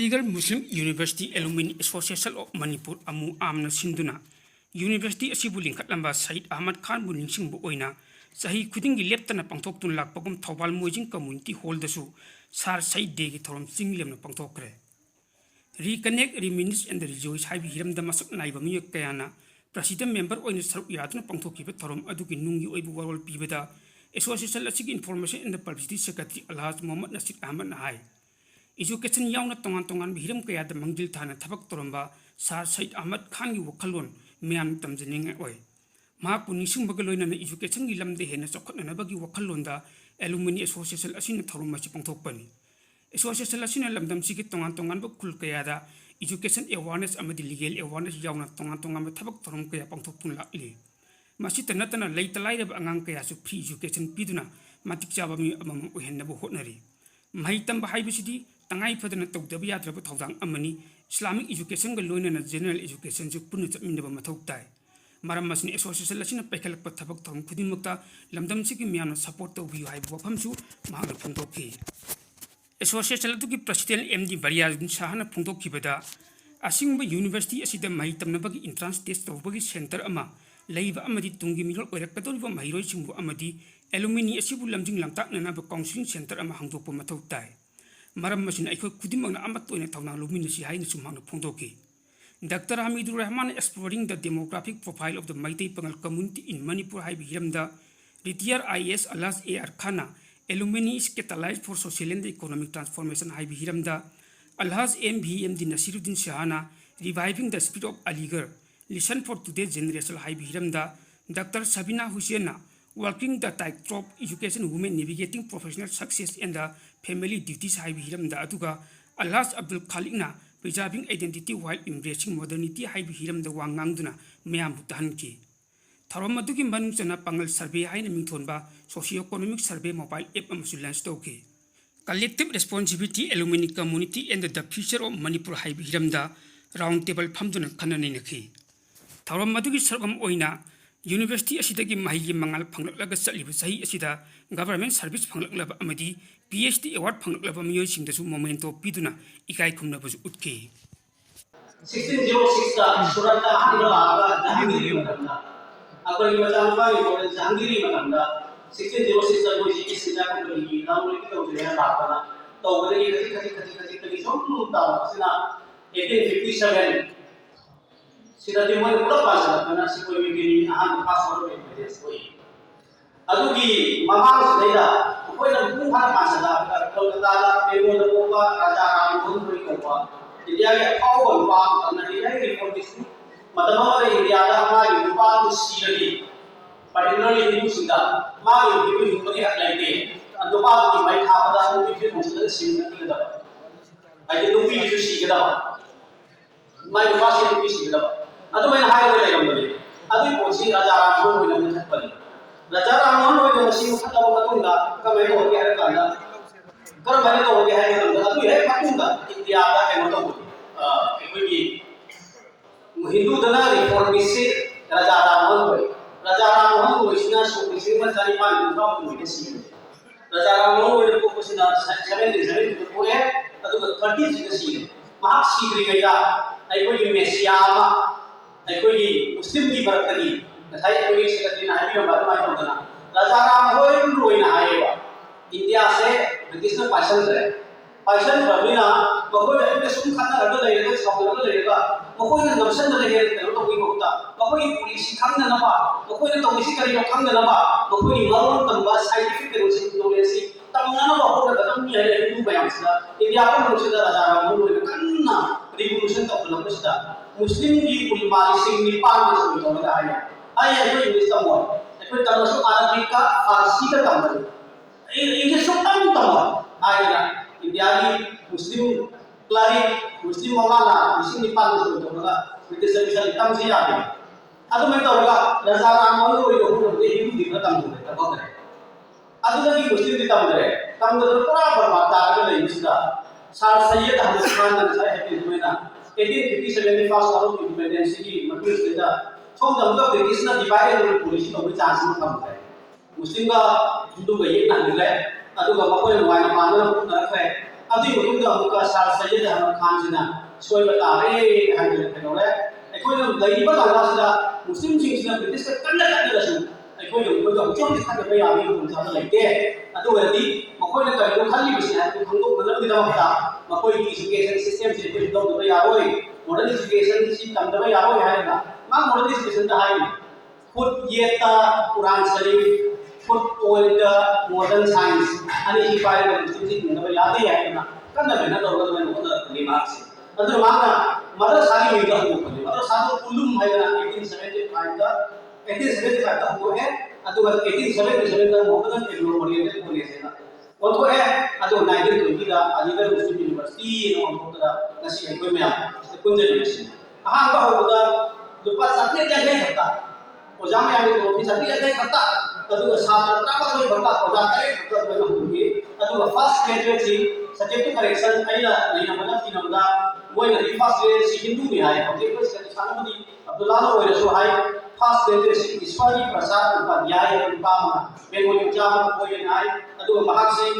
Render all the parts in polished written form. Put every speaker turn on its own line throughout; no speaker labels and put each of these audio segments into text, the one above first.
Aligarh Muslim university alumni association of Manipur अमु आमना सिंधुना यूनिवर्सिटी असिबु लिंखटलंबा सईद अहमद खान बु निंगसिंगबु ओइना सही खुदिंगी लेप्तना पंथोक्तुन लाक्पगुम थौबाल मोइजिंग कम्युनिटी हॉलदसु सार सईद डे की थौरम चिंगलेमना पंथोक्रे रिकनेक्ट रिमिनिस एंड रिजॉइस हाइबि हिरमदा मसक नाइबा मियक कयाना प्रेसिडेंट मेंबर ओइना सरुक यादुना पंथोकिबा थौरम अदुगी नुंगी ओइबु वरोल पिबदा एसोसिएशन असिगी information and publicity secretary Alhaj Mohammad Nasir Ahmad high education यावना तोंगान तोंगान हिरम कयाद मंजिल थाना थबक तोरंबा सार सईद अहमद खान की वखलोन म्याम तमजनिंग ओय महापु निसिंबग लोइना एजुकेशन की लमदे हेना चौखटनबगी वखलोंदा एलुमिनी एसोसिएशन असिन थौरम मसि पंथोकपनी एसोसिएशन असिन लमदम सिगी तोंगान तोंगान ब खुल कयादा एजुकेशन अवेयरनेस अमदि लीगल अवेयरनेस यावना तोंगान तोंगान थबक तोरम कया पंथोकपुन लाकली मसित नतना लैतलाइरब अंगांग कयासु फ्री एजुकेशन पिदुना मतिक चाबा मी अमम ओहेनबो होटनरी मही तंबा हाइबसिदी तंगाई फदना तौदब याद्रब थौदांग अमनी इस्लामिक एजुकेशन ग लोइना जनरल एजुकेशन जु पुन चमिनबा मथौ ताय मरम मसिन एसोसिएशन लसिन पैखलक थबक थौम खुदिमक्ता लमदम सिगी म्याना सपोर्ट तौबियु हाइब वफमसु महान फोंदोखी एसोसिएशन अदुगी प्रेसिडेंट एमडी बरियाजुन साहना फोंदोखिबदा असिंग यूनिवर्सिटी असिदा मही तमनबगी एंट्रांस टेस्ट तौबगी सेंटर अमा लैब अमदी तुंगी मिरोल ओइरकदोरिबा महिरोइसिंगबु अमदी एलुमिनी असिबु लमजिंग लमताकननाबा काउंसिलिंग सेंटर अमा हांदोकपा मथौ ताय मरम मसिन अखोय खुदिमगना अमत ओइना थौना लुमिनसी हाइना सुमांगना फोंदोकी doctor Hamidur Rahman exploring the demographic profile of the Meitei Pangal community in Manipur हाइबि हिरमदा रिटायर आईएएस अलास ए आर खाना alumni is catalyse for social and economic transformation हाइबि हिरमदा Alhaj M B M D Nasiruddin शाहना reviving the spirit of Aligarh lesson for today generation हाइबि हिरमदा doctor Sabina हुसैना working the tightrope education women navigating professional success and the family duties हाइबि हिरमदा अदुगा अल्लास अब्दुल खालिकना preserving identity while embracing modernity हाइबि हिरमदा वांगांगदुना मयाम बुतहनकी थौरम अदुगी मनुचना पंगल सर्वे हाइना मिंथोनबा socio economic survey mobile app अमसु लॉन्च तौकी collective responsibility alumni community and the future of Manipur हाइबि हिरमदा राउंड टेबल फमदुना खननैनखी थौरम अदुगी सरगम ओइना यूनिवर्सिटी असिदगी महिगी मंगाल फंगलग चलिब सही असिदा गवर्नमेंट सर्विस फंगलग अमदी पीएचडी अवार्ड फंगलग मियोइसिंगदसु मोमेंटो पिदुना इकाई खुमनबसु उतके
1606 का सुरता हादिला आगा जहांगीरी मतमदा अकरगी मचामपा की कॉलेज जहांगीरी मतमदा 1606 का कोई जी सिजा कंपनी नाउले की तो जया लापना तो बदली खती सोम तावसिना 1857 सिदा दिमोय पुरा पासा कना सिकोय मिगिनी आहान पासवर्ड में भेजे सोई अदुगी ममांग सदैदा कोइना पुंग फाना पासा दा कोलकाता दा बेंगोल कोपा राजा राम गोंदुई कोपा इंडिया के पावर पा कना इंडिया के रिफॉर्मेशन मतमारे इंडिया दा मागी रुपा सिरली पर्टिकुलरली हिंदू सिदा मागी हिंदू हिंदू हक लाइते अंदुपा की मै खापदा नुपी मुसला सिंगती गदा आई नुपी जो सिगदा मै रुपा से नुपी सिगदा अदु मैं हाय ले गमले अदु पोसी राजा राममोहन होइना मुथपली राजा राममोहन होइना मसी खतम मतुंगा कमे तो होगे हर कांदा कर मने तो होगे है गमले अदु है मतुंगा इंडिया दा है मतो एकोगी हिंदू दना रिफॉर्मिस्ट राजा राममोहन होइना सोकिसी मचारी मान दुवा होइना सी राजा राममोहन होइना पोसिना 77 तो पोए अदु 30 सिगा सी महाक सीग्री गया एकोगी मेसिया अखोगी मुस्लिम की बरकती नथाई अखोगी सेक्रेटरी ना हाइबी बात माय होदना राजा राम होय रोइना हायबा इंडिया से ब्रिटिश ने पासन बबिना बखोय एके सुम खाना रद लेगा सब लेगा बखोय ने नमसन लेगे तो तोगी होता बखोय पुलिस खांगना नबा बखोय ने तोगी करी खांगना नबा बखोय मरोन तंबा साइंटिफिक नॉलेज तमना नबा हो गदम नि है हिंदू बयासदा इंडिया को मुसदा राजा राम होय कन्ना रिवॉल्यूशन तपलबसदा मुस्लिम की पुलिस सिंह निपाल में सुनी तो मजा आया आई है इंग्लिश का मोड फिर तमसो अरबिक का फारसी का तमल इंग्लिश का तमल आया इंडिया की मुस्लिम क्लारी मुस्लिम मौलाना मुस्लिम निपाल में सुनी तो मजा ब्रिटिश सर्विस तम से आ गया अब मैं तो होगा राजा राममोहन को यो दे हिंदू दिखा तम हो गया बकर अब लगी मुस्लिम की तम तो पूरा बर्बाद कर ले इसका सार सैयद अहमद खान ने है कि में ना 1857 फर्स्ट वार ऑफ इंडिपेंडेंस की मटूस देदा सोम दमगा ब्रिटिश ना डिवाइड एंड पॉलिसी तो चांस में कम है मुस्लिम का हिंदू का एक ना मिले अदुगा मकोय वाई मानन पुनर है अभी मुझे अमुका सार सैयद अहमद खान जी ना सोई बता रहे हैं जो कहते हैं अखोई लोग गरीब बंगाला से मुस्लिम चीज़ से ब्रिटिश के कन्ना कन्ना रसूल अखोई लोग क्यों दिखा के भाई आगे उन साथ लगते हैं अतो वैसी मखोई ने कभी खाली बस है तो हमको मतलब कि दवा बता मखोई की एजुकेशन सिस्टम से कुछ लोग दबे आओ मॉडर्न एजुकेशन सिस्टम दबे आओ है ना मां मॉडर्न एजुकेशन का है खुद ये ता कुरान शरीफ खुद ओल्ड मॉडर्न साइंस अनि ही पाए में स्थिति में दबे याद ही है ना कंधा में ना तो लोग में होता है दिमाग से अंदर मांगा मदर सारी में का हो मदर सारी कुल्लुम है ना 1875 का 1875 का हुआ है अतो 1877 का मोहम्मद इब्न मरियम को ले से ना उनको है अतो 1920 का अलीगढ़ मुस्लिम यूनिवर्सिटी नो उनको नसी है कोई में कुंज यूनिवर्सिटी हां का होगा जो पास अपने क्या नहीं करता ओजा में आगे तो भी सभी नहीं करता अतो छात्र का कोई बता ओजा करे तो मैं होंगे अतो फर्स्ट ग्रेजुएट थी सब्जेक्ट करेक्शन आइला नहीं मतलब कि नमदा वो ने फर्स्ट ग्रेजुएट सी हिंदू में है ओके तो इसका सानमदी अब्दुल्ला नो होय सो हाय फर्स्ट ग्रेजुएट सी ईश्वरी प्रसाद उपाध्याय उपामा बेंगोली जामा को ये नाय अतो महाक से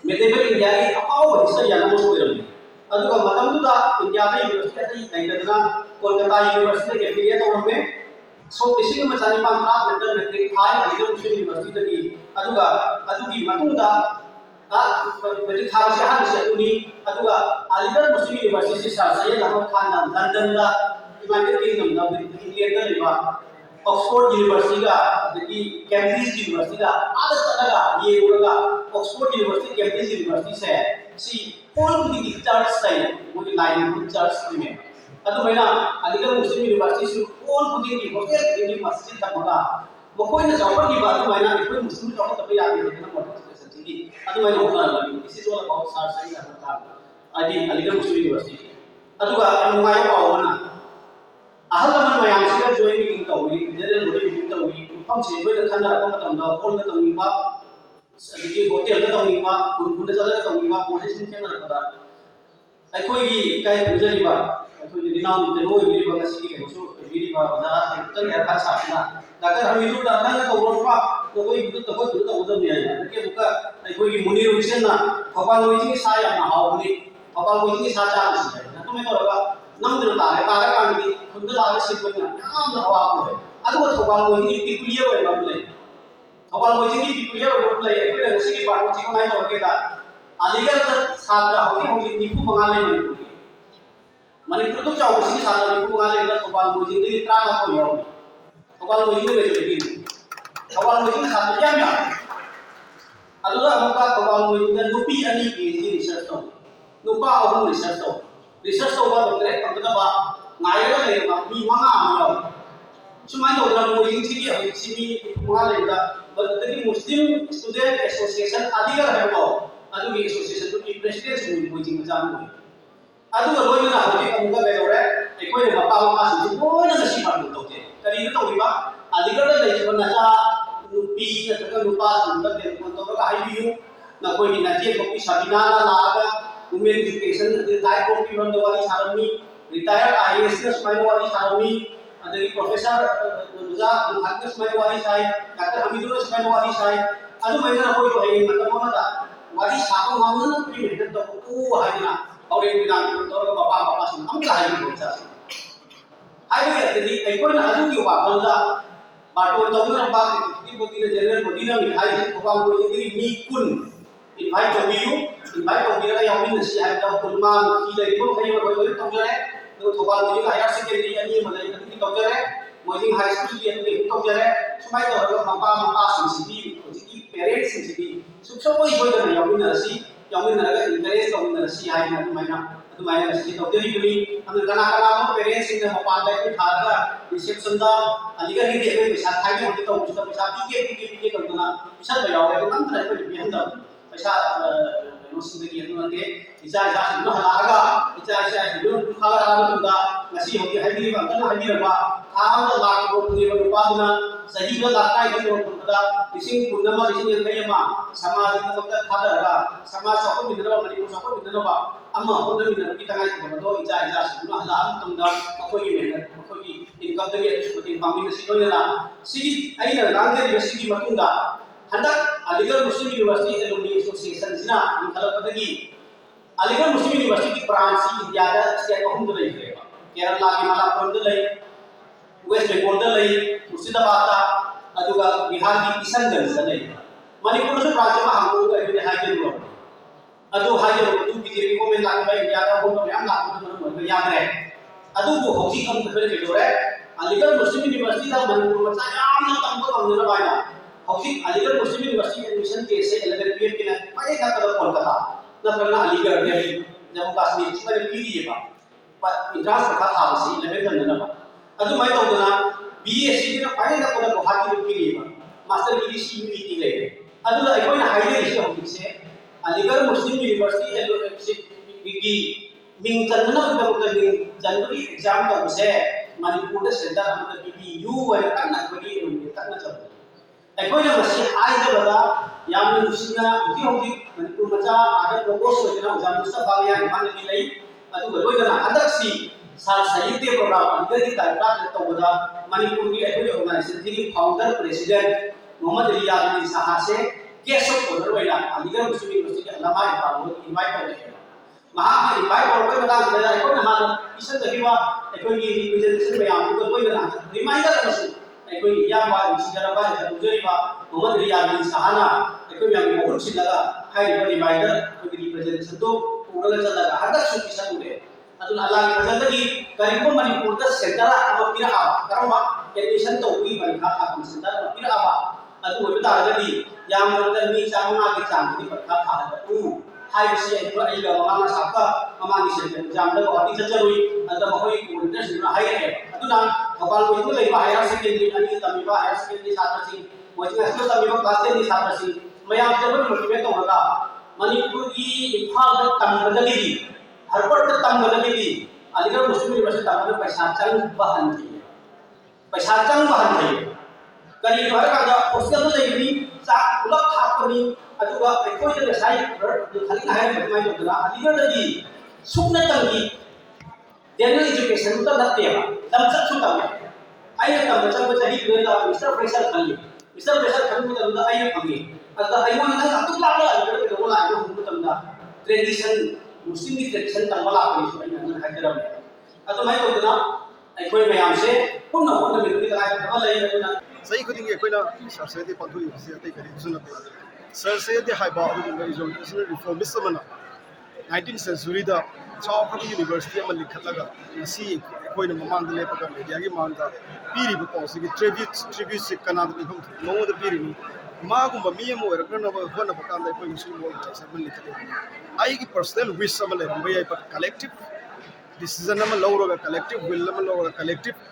मेडिकल इंडिया की अपाव हिस्सा याना सो होय अतो मतमदुदा इंडिया में यूनिवर्सिटी नहीं कोलकाता यूनिवर्सिटी के एफिलिएट और में सो इसी में चाली पान प्राप्त letter matric Thai Aligarh Muslim university की अदुगा अदुगी मतुंगा मैट्रिक थाई से हाल से अदुनी अदुगा अलीगढ़ मुस्लिम यूनिवर्सिटी से सैयद अहमद खान ना लंदन दा यूनाइटेड किंगडम दा इंग्लैंड दा लेवा ऑक्सफोर्ड यूनिवर्सिटी का देखी कैम्ब्रिज यूनिवर्सिटी का आदत तलगा ये उनका ऑक्सफोर्ड यूनिवर्सिटी कैम्ब्रिज यूनिवर्सिटी से सी कोल की चर्च से वो लाइन चर्च में अदु मैना अलीगढ़ मुस्लिम यूनिवर्सिटी से कोल खुदी की होस्टेल की मस्जिद तक होगा वो कोई न जापर की बात मैना कोई मुस्लिम का तो भी आगे देखना मॉडर्न स्पेशल थी अदु मैंने होना लगी इसी से वाला बहुत सार सही था अलीगढ़ मुस्लिम यूनिवर्सिटी अदु का अनुमाय पावना ahal laman mayam sila join meeting tawi general body meeting tawi pam se boy khana ko matam da hall da tawi ba sadi hotel da tawi ba kun da jala tawi ba mo sin ken na kada ai koi gi kai bujari ba koi gi dinam de roi gi ba kasi gi so gi ba da tan ya ka sa na da ka hami du da na ko ro ba to koi du to koi du to udam ne ke buka ai koi gi munir hussein na thopal loi ji sa ya na haw ni thopal loi ji sa cha si na to me ko ba nam du ta le pa ra ka ni खुद लाले सिर्फ ना नाम ना हवा को है अदो थोबाल को ही पिकुलिया को बबले थोबाल को ही पिकुलिया को बबले ये फिर उसी की बात को नहीं तो के दा अलीगढ़ छात्र होके हम निपु बंगाले में मणिपुर तो जाओ उसी छात्र निपु बंगाले का थोबाल को ही दी त्रा ना को यो थोबाल को ही में जो दी थोबाल को ही छात्र क्या में अदो हम का थोबाल को ही नुपी अनी की रिसर्च तो नुपा और रिसर्च तो बा बकरे तब बा नायगा ले मी मंगा आयो सुमाय तो दरा मोइंग थी है सिमी मंगा लेदा बदली मुस्लिम स्टूडेंट एसोसिएशन अलीगढ़ है वो अदुगी एसोसिएशन तो प्रेसिडेंट मोइंग जाम हो अदु रोय ना होती अमुका बेरे एकोय ने मपा मा सि बोय ना सि बात तो के करी तो बिबा अलीगढ़ ले जबना चा नुपी तक नुपा सुंदर दे तो का आईबीयू ना कोई ना जे को साबिना ना लागा वुमेन एजुकेशन टाइप ऑफ पीवन वाली सारमी रिटायर्ड आईएएस के स्माइल वाली सारमी अदगी प्रोफेसर रुजा दुहाग के स्माइल वाली साइ डॉक्टर हमीदुल स्माइल वाली साइ अदु मैना कोई तो है मतलब मता वाली साको मामन प्री मेहनत तो ओ हाइना और एक बिना तो बाबा सुन हम का हाइ बोलता हाइ यदि कोई ना अदु की बात बोलता बाटो तो ना बात की बोती ने जनरल बॉडी ना मिठाई को काम कोई यदि मी कुन invite to you invite to you yang min si hai da kulma ki dai ko khai ma ko to jare no thobal ni ka higher secondary ani ma dai ki to jare mo jing high school ki ani to jare sumai to ro mapa sin si bi ko ji parents sin si bi sub so koi hoi da yang min si yang min ga encourage to min si hai na tu mai na si to jari bi am kana kana mo parents sin mapa dai ki thar ga reception da aligar ni de pe sa thai ni to to sa pi ke to na sa da yaw ga kan tra ko bi han da पैसा नुसिंदगी अनुमते इजा इजा सुनो हलागा इजा इजा सुनो खाला राम तुंदा नसी होती है भी बंदन है भी रबा थाम द लाख को पूरे उपादना सही द लाख का जो तुंदा इसिंग पुन्नमा इसिंग यंगयमा समाज को थादरगा समाज सको बिदरबा मणिपुर सको बिदरबा अम्मा होदर बिदर की तंगाई को दो इजा इजा सुनो हलाम तुंदा अखोई मेहनत अखोई इनकम दगे सुति पामी नसी होयना सी आइना गांधे दिवसी की मतुंदा हंदक Aligarh Muslim university alumni association सिना निखलपदगी Aligarh Muslim university branch India का स्टेट अहम केरला की मलापुरम वेस्ट बेंगल मुर्शिदाबाद बिहार की Kishanganj Manipur branch BJP government लाभ इंडिया का मैं यादरे कदोरे अलीगढ़ मुस्लिम यूनिवर्सिटी मनपुर मचा Aligarh Muslim university admission case 11 PM की कोलकाता नत्रना अलीगढ़ दिल्ली जम्मू कश्मीर सिमरे पीरीबा इंट्रांस परीक्षा थाबसी 11 गंदना अदुमाय तौदना बीएससी की फाइनल नकोदा गुवाहाटी पीरीबा मास्टर डिग्री सीयूईटी ले अदुला अखोइना हाइले से होगिसे अलीगढ़ मुस्लिम यूनिवर्सिटी की मिंग चंदना जनवरी एग्जाम तौसे मणिपुर सेंटर अमदा बीबीयू व कन्ना बगी कन्ना चल अखोइना मसी हाइदबदा यामन मुस्लिमना होगी मणिपुर मचा आदर प्रपोज होजना उजाम मुस्तफा या इमान की लई अदु लोइदना अदक्सी साल साहित्य प्रोग्राम अलीगढ़ की तारीफ तौबदा मणिपुर की अखोइ ऑर्गेनाइजेशन की फाउंडर प्रेसिडेंट मोहम्मद रियाज अली साहा से गेस्ट ऑफ ऑनर वैला अलीगढ़ मुस्लिम यूनिवर्सिटी अलमा इबाबू इनवाइट तौले महा इनवाइट तौबे बदा जदा अखोइ मा इसन दहिवा अखोइ की रिप्रेजेंटेशन बयान को लोइदना रिमाइंडर मसु अखोइ याबा सिजरबा जरुजरिबा मोहम्मद रियाज अली साहाना अखोइ यामी बहुत सिलगा हाई रिमाइंडर अखोइ रिप्रेजेंटेशन तो पूरा चलगा हदक सुकी सनुरे अदुन अल्लाह की वजह की करीब मणिपुर का सेंटर अब पिरा करवा एडमिशन तो हुई मणिपुर का सेंटर अब पिरा अदु होय तारगदी याम रतनी चांगना के चांगनी पक्का था उ हाई से अदु अइगा मामा साका मामा की सेंटर एग्जाम द वाटी चचरुई अद महोय कुंटर सिना हाई है अदुना भोपाल को इतु लेबा हायर सेकेंडरी अनि तमिबा हायर सेकेंडरी छात्र सिंह मोचिना स्कूल तमिबा क्लास 10 की छात्र सिंह मयाम जबर मोटिवेट होगा मणिपुर की इम्फाल तमगदली हरपट तमगदली अलीगढ़ मुस्लिम यूनिवर्सिटी तमगद पैसा चंग बहन पैसा चंग बहन करी हरका हॉस्टल लेबनी चा पुलक थापनी अदुगा अखोइ द साइ खाली हाय बदमाय दोदरा अलीगढ़ दी सुकना तंगी जनरल एजुकेशन तो नतेबा लमचत सुता में आय तम बचन बचही बेला मिस्टर प्रेशर खली तो आय फंगी अदा आय मन अतु लाला अलीगढ़ के लोला आय हम तमदा ट्रेडिशन मुस्लिम की ट्रेडिशन तंगला पे आय हाजरम अतो मैं दोदना अखोइ मयाम से पुन होन मिलुगी तलाय खबल लय अदुना
सही खुदिंगे अखोइना सरसेदे पाथुई से अतै करी सुनते सरसेदे हाइबा अदुगुंबा एजुकेशनल रिफॉर्मिस्ट अमना 19th सेंचुरी दा चावखब यूनिवर्सिटी अमा लिखतलगा मसी अखोइना ममांग लेपका मीडिया की मांगदा पीरिबो पॉलिसी की ट्रिब्यूट से कनाद बिफम मोद पीरिनी मागुंबा मी अमो रकनबा होनबा कांदा अखोइ मुस्लिम ऑर्गेनाइजेशन मन लिखते आई की पर्सनल विश अमा लेबा याय पर कलेक्टिव डिसीजन अमा लौरगा कलेक्टिव विल अमा लौरगा कलेक्टिव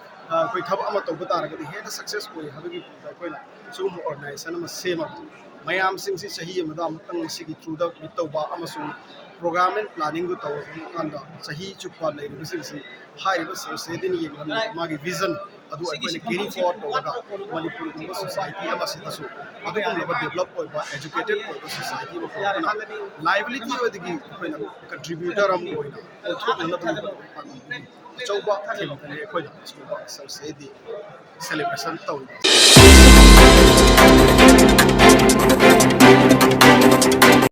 कोई थब अमा तौब तारगदी हेड सक्सेस कोई हबगी कोइना सुम ऑर्गेनाइजेशन अमा सेमा मयाम सिंह से सही अमदा अमतंग सिगी थ्रू द तौबा अमसु प्रोग्राम एंड प्लानिंग तो कांदा सही चुपा लेबि सिंसी हाइब सरसेदिन येगन मागी विजन अदु अखोइना कैरी फॉरवर्ड तौगा मणिपुर गुम सोसाइटी अमा सिदसु अदु गुम डेवलप ओइबा एजुकेटेड ओइबा सोसाइटी ब कोना लाइबिलिटी ओइदगी अखोइना कंट्रीब्यूटर अम ओइना ओथो नतु चौबा थेमकने अखोइना स्कूल सरसेदि सेलिब्रेशन तौई